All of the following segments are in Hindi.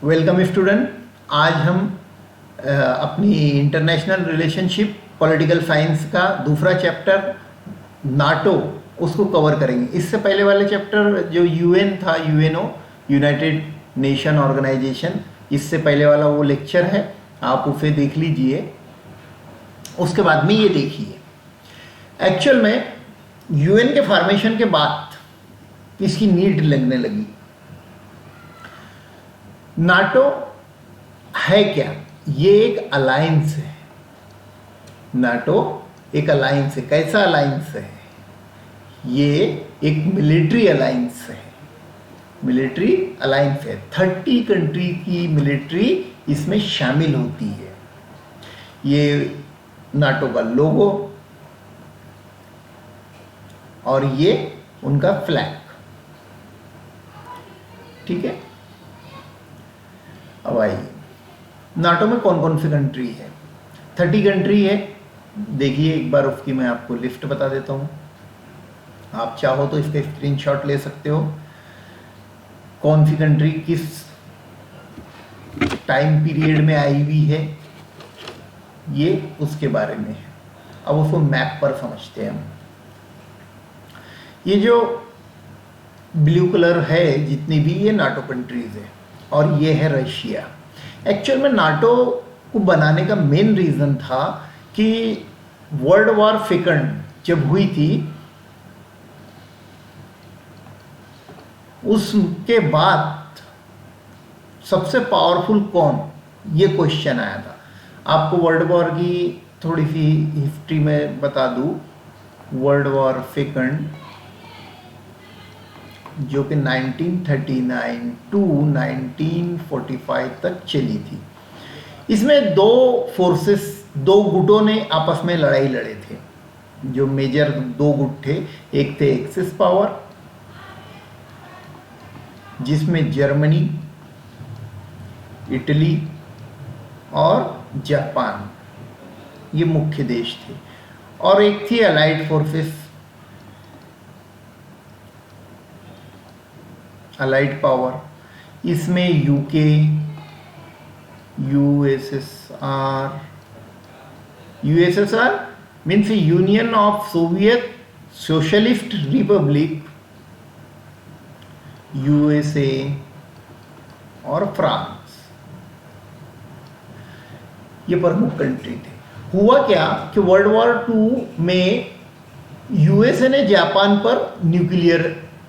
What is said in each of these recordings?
Welcome student. आज हम अपनी इंटरनेशनल रिलेशनशिप पॉलिटिकल साइंस का दूसरा चैप्टर नाटो उसको कवर करेंगे। इससे पहले वाले चैप्टर जो यूएन था, यूएनओ यूनाइटेड नेशन ऑर्गेनाइजेशन, इससे पहले वाला वो लेक्चर है, आप उसे देख लीजिए। उसके बाद में ये देखिए, एक्चुअल में यूएन के फॉर्मेशन के बाद इसकी नीड लगने लगी। नाटो है क्या? ये एक अलायंस है। नाटो एक अलायंस है। कैसा अलायंस है? ये एक मिलिट्री अलायंस है। मिलिट्री अलायंस है। 30 कंट्री की मिलिट्री इसमें शामिल होती है। ये नाटो का लोगो और ये उनका फ्लैग, ठीक है। अब आइए, नाटो में कौन कौन सी कंट्री है? 30 कंट्री है। देखिए एक बार उसकी मैं आपको लिस्ट बता देता हूँ। आप चाहो तो इसका स्क्रीनशॉट ले सकते हो। कौन सी कंट्री किस टाइम पीरियड में आई हुई है, ये उसके बारे में है। अब उसको मैप पर समझते हैं हम। ये जो ब्लू कलर है जितनी भी, ये नाटो कंट्रीज है और ये है रशिया। एक्चुअल में नाटो को बनाने का मेन रीज़न था कि वर्ल्ड वॉर सेकंड जब हुई थी, उसके बाद सबसे पावरफुल कौन, ये क्वेश्चन आया था। आपको वर्ल्ड वॉर की थोड़ी सी हिस्ट्री में बता दूं। वर्ल्ड वॉर सेकंड जो कि 1939 टू 1945 तक चली थी, इसमें दो फोर्सेस, दो गुटों ने आपस में लड़ाई लड़े थे। जो मेजर दो गुट थे, एक थे एक्सिस पावर, जिसमें जर्मनी, इटली और जापान ये मुख्य देश थे, और एक थी अलाइड फोर्सेस, अलाइड पावर। इसमें UK, USSR means union of Soviet socialist Republic, USA और फ्रांस, ये प्रमुख कंट्री थे। हुआ क्या कि वर्ल्ड वॉर 2 में यूएसए ने जापान पर न्यूक्लियर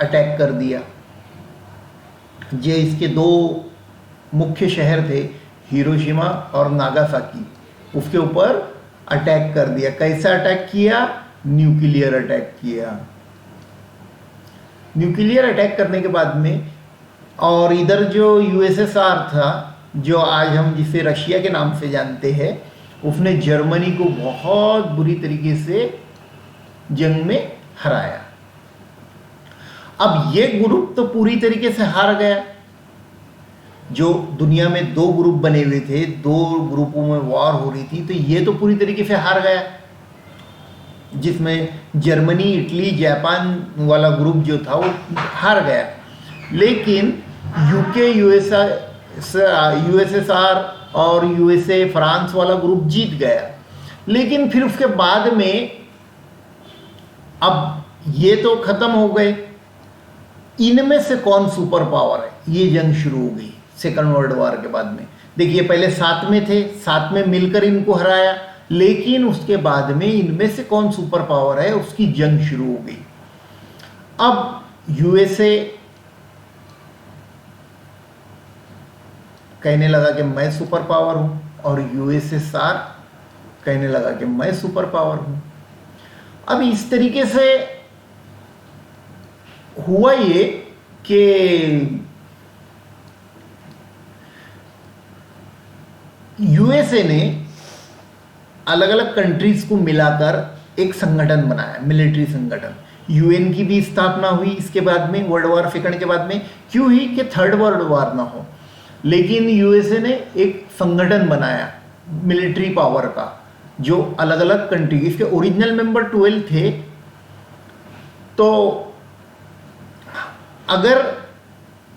अटैक कर दिया। ये इसके दो मुख्य शहर थे, हिरोशिमा और नागासाकी, उसके ऊपर अटैक कर दिया। कैसा अटैक किया? न्यूक्लियर अटैक किया। न्यूक्लियर अटैक करने के बाद में, और इधर जो यूएसएसआर था, जो आज हम जिसे रशिया के नाम से जानते हैं, उसने जर्मनी को बहुत बुरी तरीके से जंग में हराया। अब ये ग्रुप तो पूरी तरीके से हार गया। जो दुनिया में दो ग्रुप बने हुए थे, दो ग्रुपों में वॉर हो रही थी, तो ये तो पूरी तरीके से हार गया, जिसमें जर्मनी, इटली, जापान वाला ग्रुप जो था वो हार गया। लेकिन यूके, यूएसएसआर और यूएसए, फ्रांस वाला ग्रुप जीत गया। लेकिन फिर उसके बाद में अब ये तो खत्म हो गए, इनमें से कौन सुपर पावर है, ये जंग शुरू हो गई सेकंड वर्ल्ड वॉर के बाद में। देखिए पहले साथ में थे, साथ में मिलकर इनको हराया, लेकिन उसके बाद में इनमें से कौन सुपर पावर है, उसकी जंग शुरू हो गई। अब यूएसए कहने लगा कि मैं सुपर पावर हूं, और यूएसएसआर कहने लगा कि मैं सुपर पावर हूं। अब इस तरीके से हुआ ये कि यूएसए ने अलग अलग कंट्रीज को मिलाकर एक संगठन बनाया, मिलिट्री संगठन। यूएन की भी स्थापना हुई इसके बाद में, वर्ल्ड वॉर सेकंड के बाद में। क्यों हुई? कि थर्ड वर्ल्ड वॉर ना हो। लेकिन यूएसए ने एक संगठन बनाया मिलिट्री पावर का, जो अलग अलग कंट्री, इसके ओरिजिनल मेंबर 12 थे। तो अगर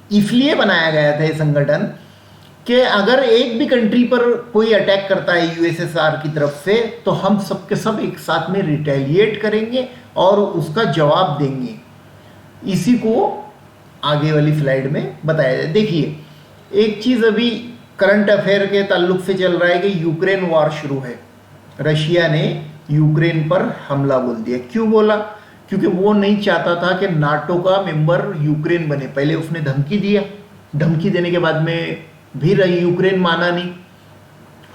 इसलिए बनाया गया था ये संगठन कि अगर एक भी कंट्री पर कोई अटैक करता है यूएसएसआर की तरफ से तो हम सब के सब एक साथ में रिटेलिएट करेंगे और उसका जवाब देंगे। इसी को आगे वाली स्लाइड में बताया जाए। देखिए एक चीज़ अभी करंट अफेयर के ताल्लुक से चल रहा है कि यूक्रेन वॉर शुरू है। रशिया ने यूक्रेन पर हमला बोल दिया। क्यों बोला? क्योंकि वो नहीं चाहता था कि नाटो का मेंबर यूक्रेन बने। पहले उसने धमकी दिया, धमकी देने के बाद में भी यूक्रेन माना नहीं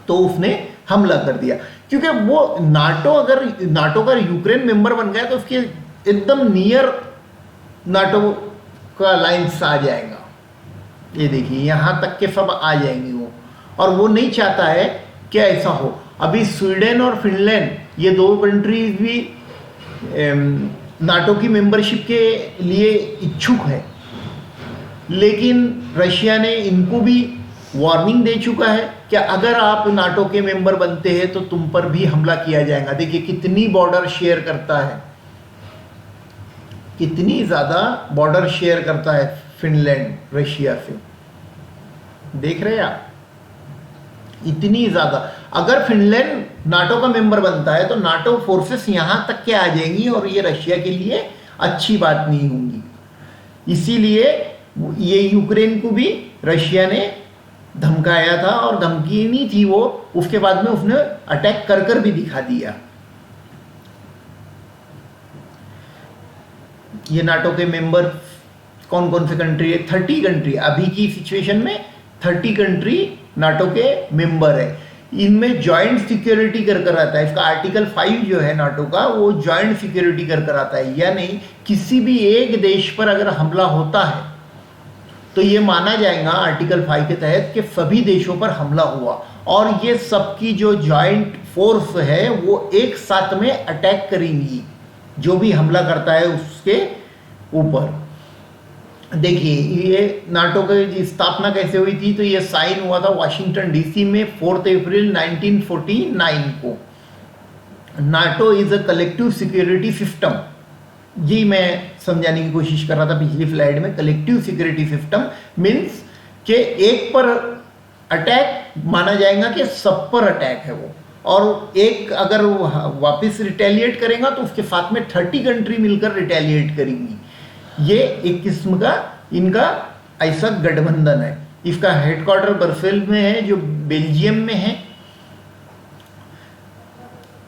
तो उसने हमला कर दिया। क्योंकि वो नाटो का यूक्रेन मेंबर बन गया तो उसके एकदम नियर नाटो का अलायंस आ जाएगा। ये देखिए यहाँ तक के सब आ जाएंगे वो, और वो नहीं चाहता है कि ऐसा हो। अभी स्वीडन और फिनलैंड ये दो कंट्रीज भी नाटो की मेंबरशिप के लिए इच्छुक है, लेकिन रशिया ने इनको भी वार्निंग दे चुका है कि अगर आप नाटो के मेंबर बनते हैं तो तुम पर भी हमला किया जाएगा। देखिए कितनी बॉर्डर शेयर करता है, कितनी ज़्यादा बॉर्डर शेयर करता है फिनलैंड रशिया से। देख रहे हैं आप, इतनी ज़्यादा। अगर फिनलैंड नाटो का मेंबर बनता है तो नाटो फोर्सेस यहाँ तक के आ जाएंगी और ये रशिया के लिए अच्छी बात नहीं होगी। इसीलिए ये यूक्रेन को भी रशिया ने धमकाया था, और धमकी नहीं थी वो, उसके बाद में उसने अटैक कर भी दिखा दिया। ये नाटो के मेंबर कौन कौन से कंट्री है? 30 कंट्री। अभी की सिचुएशन में 30 कंट्री नाटो के मेंबर है। इनमें जॉइंट सिक्योरिटी कर आता है। इसका आर्टिकल 5 जो है नाटो का, वो जॉइंट सिक्योरिटी कर आता है। यानी किसी भी एक देश पर अगर हमला होता है तो ये माना जाएगा आर्टिकल 5 के तहत कि सभी देशों पर हमला हुआ, और ये सबकी जो जॉइंट फोर्स है वो एक साथ में अटैक करेंगी जो भी हमला करता है उसके ऊपर। देखिए ये नाटो की स्थापना कैसे हुई थी? तो ये साइन हुआ था वाशिंगटन डीसी में 4 अप्रैल 1949 को। NATO is a collective security system. जी मैं समझाने की कोशिश कर रहा था पिछली स्लाइड में। कलेक्टिव सिक्योरिटी सिस्टम मीन्स कि एक पर अटैक माना जाएगा कि सब पर अटैक है वो, और एक अगर वापस रिटेलिएट करेगा तो उसके साथ में 30 कंट्री मिलकर रिटेलिएट करेंगी। ये एक किस्म का इनका ऐसा गठबंधन है। इसका हेडक्वार्टर ब्रसेल्स में है जो बेल्जियम में है।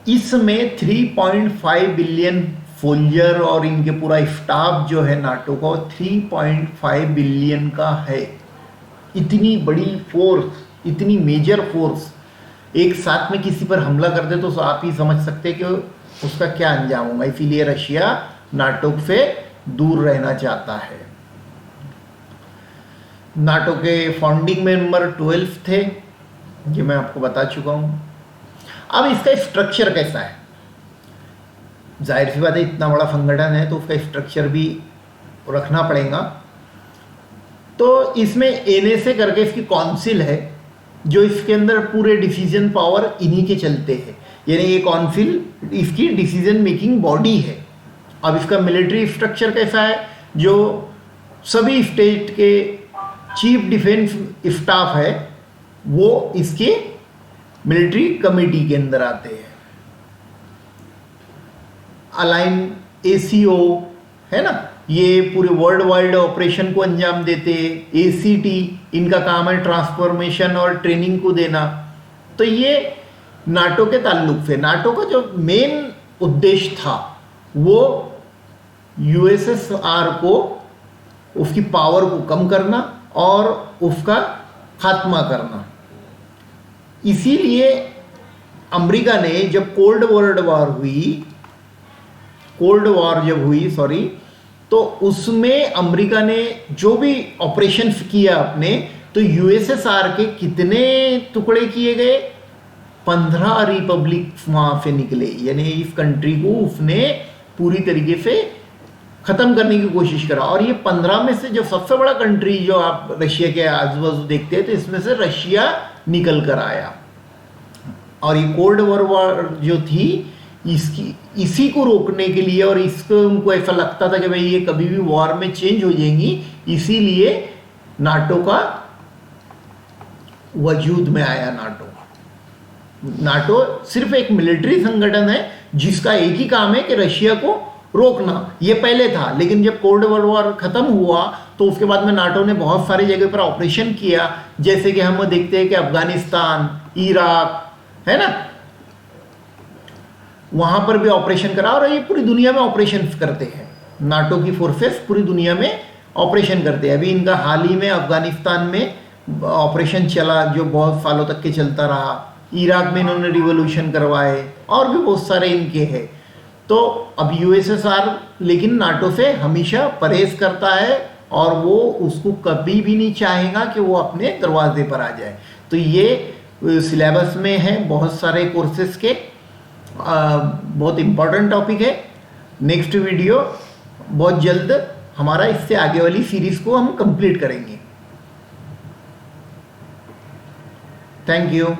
इसमें 3.5 बिलियन सोल्जर और इनके पूरा स्टाफ जो है नाटो का 3.5 बिलियन का है। इतनी बड़ी फोर्स, इतनी मेजर फोर्स एक साथ में किसी पर हमला कर दे तो आप ही समझ सकते हैं कि उसका क्या अंजाम होगा। इसीलिए रशिया नाटो से दूर रहना चाहता है। नाटो के फाउंडिंग मेंबर 12 थे, ये मैं आपको बता चुका हूं। अब इसका स्ट्रक्चर कैसा है? जाहिर सी बात है इतना बड़ा संगठन है तो उसका स्ट्रक्चर भी रखना पड़ेगा। तो इसमें एनएसए करके इसकी काउंसिल है जो इसके अंदर पूरे डिसीजन पावर इन्हीं के चलते हैं। यानी ये काउंसिल इसकी डिसीजन मेकिंग बॉडी है। अब इसका मिलिट्री स्ट्रक्चर कैसा है? जो सभी स्टेट के चीफ डिफेंस स्टाफ है वो इसके मिलिट्री कमेटी के अंदर आते हैं। अलाइन एसीओ है ना, ये पूरे वर्ल्ड वाइड ऑपरेशन को अंजाम देते हैं। एसीटी इनका काम है ट्रांसफॉर्मेशन और ट्रेनिंग को देना। तो ये नाटो के ताल्लुक से नाटो का जो मेन उद्देश्य था वो यूएसएसआर को, उसकी पावर को कम करना और उसका खात्मा करना। इसीलिए अमेरिका ने जब कोल्ड वॉर जब हुई तो उसमें अमेरिका ने जो भी ऑपरेशन किया अपने, तो यूएसएसआर के कितने टुकड़े किए गए? 15 रिपब्लिक वहां से निकले। यानी इस कंट्री को उसने पूरी तरीके से खत्म करने की कोशिश करा। और ये 15 में से जो सबसे बड़ा कंट्री जो आप रशिया के आजू बाजू देखते हैं तो इसमें से रशिया निकल कर आया। और ये कोल्ड वॉर जो थी इसी को रोकने के लिए, और इसको उनको ऐसा लगता था कि भाई ये कभी भी वॉर में चेंज हो जाएंगी, इसीलिए नाटो का वजूद में आया नाटो। नाटो सिर्फ एक मिलिट्री संगठन है जिसका एक ही काम है कि रशिया को रोकना। ये पहले था, लेकिन जब कोल्ड वॉर खत्म हुआ तो उसके बाद में नाटो ने बहुत सारी जगह पर ऑपरेशन किया, जैसे कि हम देखते हैं कि अफगानिस्तान, इराक है ना, वहां पर भी ऑपरेशन करा, और ये पूरी दुनिया में ऑपरेशन करते हैं। नाटो की फोर्सेस पूरी दुनिया में ऑपरेशन करते हैं। अभी इनका हाल ही में अफगानिस्तान में ऑपरेशन चला जो बहुत सालों तक के चलता रहा। इराक में इन्होंने रिवॉल्यूशन करवाए, और भी बहुत सारे इनके हैं। तो अब यूएसएसआर लेकिन नाटो से हमेशा परहेज करता है, और वो उसको कभी भी नहीं चाहेगा कि वो अपने दरवाजे पर आ जाए। तो ये सिलेबस में है बहुत सारे कोर्सेज के, बहुत इंपॉर्टेंट टॉपिक है। नेक्स्ट वीडियो बहुत जल्द हमारा इससे आगे वाली सीरीज को हम कंप्लीट करेंगे। Thank you.